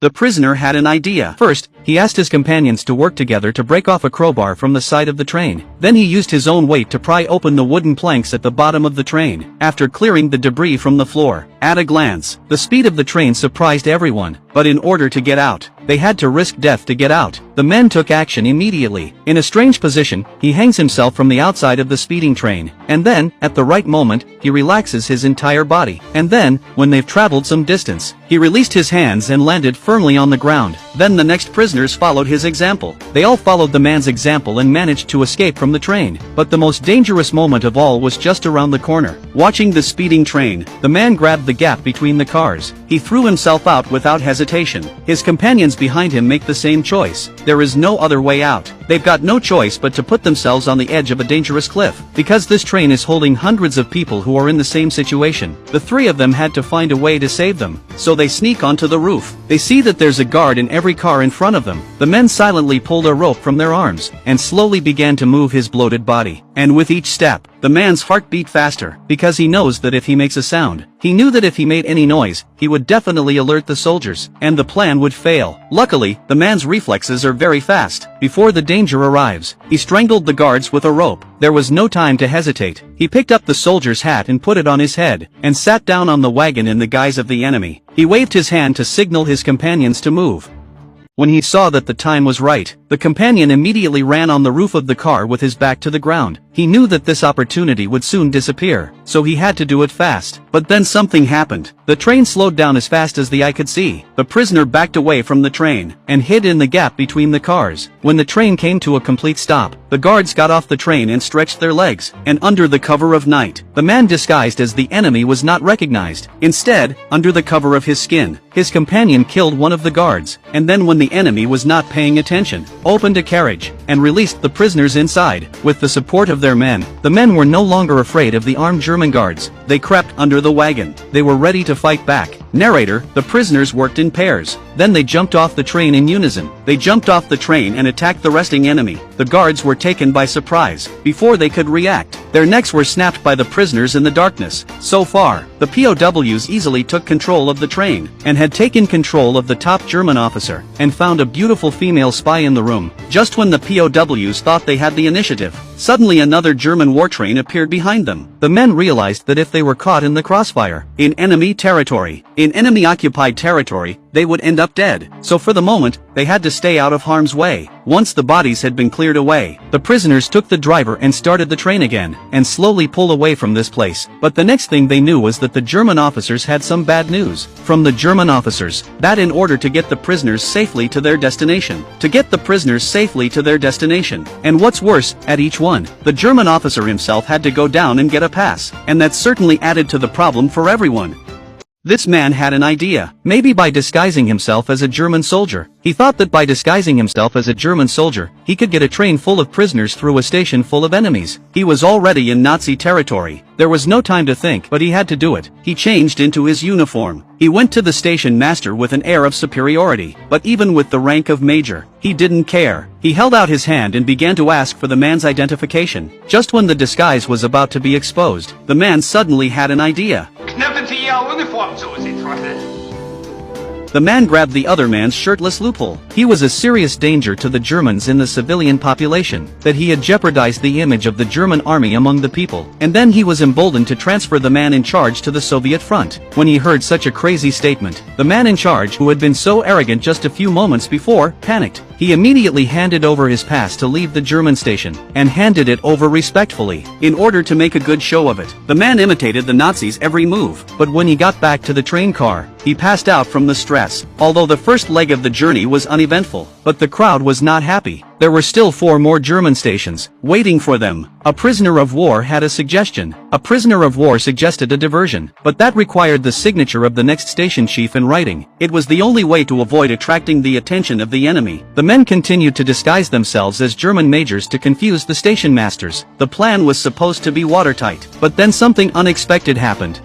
the prisoner had an idea. First, he asked his companions to work together to break off a crowbar from the side of the train. Then he used his own weight to pry open the wooden planks at the bottom of the train, after clearing the debris from the floor. At a glance, the speed of the train surprised everyone, but in order to get out, they had to risk death to get out. The men took action immediately. In a strange position, he hangs himself from the outside of the speeding train, and then, at the right moment, he relaxes his entire body. And then, when they've traveled some distance, he released his hands and landed firmly on the ground. Then the next prisoners followed his example. They all followed the man's example and managed to escape from the train. But the most dangerous moment of all was just around the corner. Watching the speeding train, the man grabbed the gap between the cars. He threw himself out without hesitation. His companions behind him make the same choice. There is no other way out. They've got no choice but to put themselves on the edge of a dangerous cliff. Because this train is holding hundreds of people who are in the same situation, the three of them had to find a way to save them. So they sneak onto the roof. They see that there's a guard in every car in front of them. The men silently pulled a rope from their arms, and slowly began to move his bloated body. And with each step, the man's heart beat faster, because he knows that if he makes a sound, he knew that if he made any noise, he would definitely alert the soldiers, and the plan would fail. Luckily, the man's reflexes are very fast. Before the danger arrives, he strangled the guards with a rope. There was no time to hesitate. He picked up the soldier's hat and put it on his head, and sat down on the wagon in the guise of the enemy. He waved his hand to signal his companions to move. When he saw that the time was right, the companion immediately ran on the roof of the car with his back to the ground. He knew that this opportunity would soon disappear, so he had to do it fast. But then something happened. The train slowed down as fast as the eye could see. The prisoner backed away from the train, and hid in the gap between the cars. When the train came to a complete stop, the guards got off the train and stretched their legs, and under the cover of night, the man disguised as the enemy was not recognized. Instead, under the cover of his skin, his companion killed one of the guards, and then when the enemy was not paying attention, opened a carriage, and released the prisoners inside. With the support of their men, the men were no longer afraid of the armed German guards. They crept under the wagon. They were ready to fight back. Narrator, the prisoners worked in pairs. Then they jumped off the train in unison. They jumped off the train and attacked the resting enemy. The guards were taken by surprise. Before they could react, their necks were snapped by the prisoners in the darkness. So far, the POWs easily took control of the train, and had taken control of the top German officer, and found a beautiful female spy in the room. Just when the POWs thought they had the initiative, suddenly another German war train appeared behind them. The men realized that if they were caught in the crossfire, in enemy occupied territory, they would end up dead. So for the moment, they had to stay out of harm's way. Once the bodies had been cleared away, the prisoners took the driver and started the train again, and slowly pulled away from this place. But the next thing they knew was that the German officers had some bad news from the German officers, that in order to get the prisoners safely to their destination, and what's worse, at each one, the German officer himself had to go down and get a pass, and that certainly added to the problem for everyone. This man had an idea. Maybe by disguising himself as a German soldier. He thought that by disguising himself as a German soldier, he could get a train full of prisoners through a station full of enemies. He was already in Nazi territory. There was no time to think, but he had to do it. He changed into his uniform. He went to the station master with an air of superiority, but even with the rank of major, he didn't care. He held out his hand and began to ask for the man's identification. Just when the disguise was about to be exposed, the man suddenly had an idea. The man grabbed the other man's shirtless loophole. He was a serious danger to the Germans in the civilian population, that he had jeopardized the image of the German army among the people, and then he was emboldened to transfer the man in charge to the Soviet front. When he heard such a crazy statement, the man in charge, who had been so arrogant just a few moments before, panicked. He immediately handed over his pass to leave the German station, and handed it over respectfully, in order to make a good show of it. The man imitated the Nazis' every move, but when he got back to the train car, he passed out from the stress. Although the first leg of the journey was uneventful, but the crowd was not happy. There were still 4 more German stations, waiting for them. A prisoner of war had a suggestion. A prisoner of war suggested a diversion, but that required the signature of the next station chief in writing. It was the only way to avoid attracting the attention of the enemy. The men continued to disguise themselves as German majors to confuse the station masters. The plan was supposed to be watertight, but then something unexpected happened.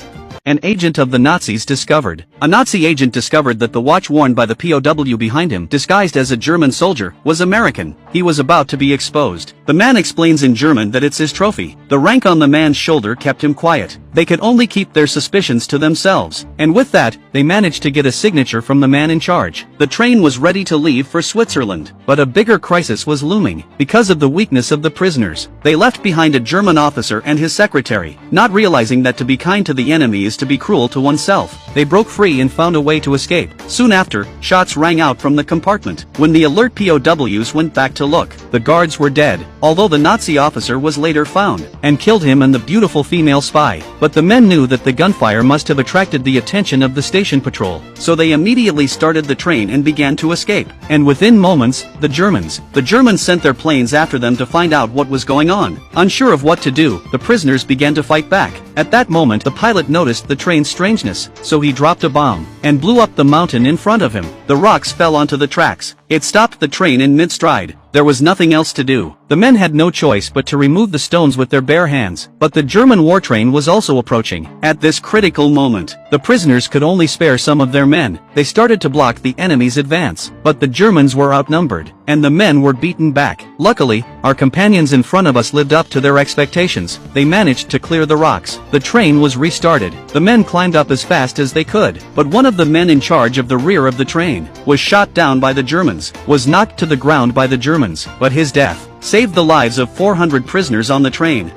An agent of the Nazis discovered a Nazi agent discovered that the watch worn by the POW behind him, disguised as a German soldier, was American. He was about to be exposed. The man explains in German that it's his trophy. The rank on the man's shoulder kept him quiet. They could only keep their suspicions to themselves. And with that, they managed to get a signature from the man in charge. The train was ready to leave for Switzerland. But a bigger crisis was looming. Because of the weakness of the prisoners, they left behind a German officer and his secretary. Not realizing that to be kind to the enemy is to be cruel to oneself, they broke free and found a way to escape. Soon after, shots rang out from the compartment. When the alert POWs went back to look, the guards were dead, although the Nazi officer was later found, and killed him and the beautiful female spy. But the men knew that the gunfire must have attracted the attention of the station patrol, so they immediately started the train and began to escape. And within moments, the Germans sent their planes after them to find out what was going on. Unsure of what to do, the prisoners began to fight back. At that moment, the pilot noticed the train's strangeness, so he dropped a bomb and blew up the mountain in front of him. The rocks fell onto the tracks. It stopped the train in mid-stride. There was nothing else to do. The men had no choice but to remove the stones with their bare hands. But the German war train was also approaching. At this critical moment, the prisoners could only spare some of their men. They started to block the enemy's advance. But the Germans were outnumbered, and the men were beaten back. Luckily, our companions in front of us lived up to their expectations. They managed to clear the rocks. The train was restarted. The men climbed up as fast as they could. But one of the men in charge of the rear of the train was shot down by the Germans, was knocked to the ground by the Germans, but his death saved the lives of 400 prisoners on the train.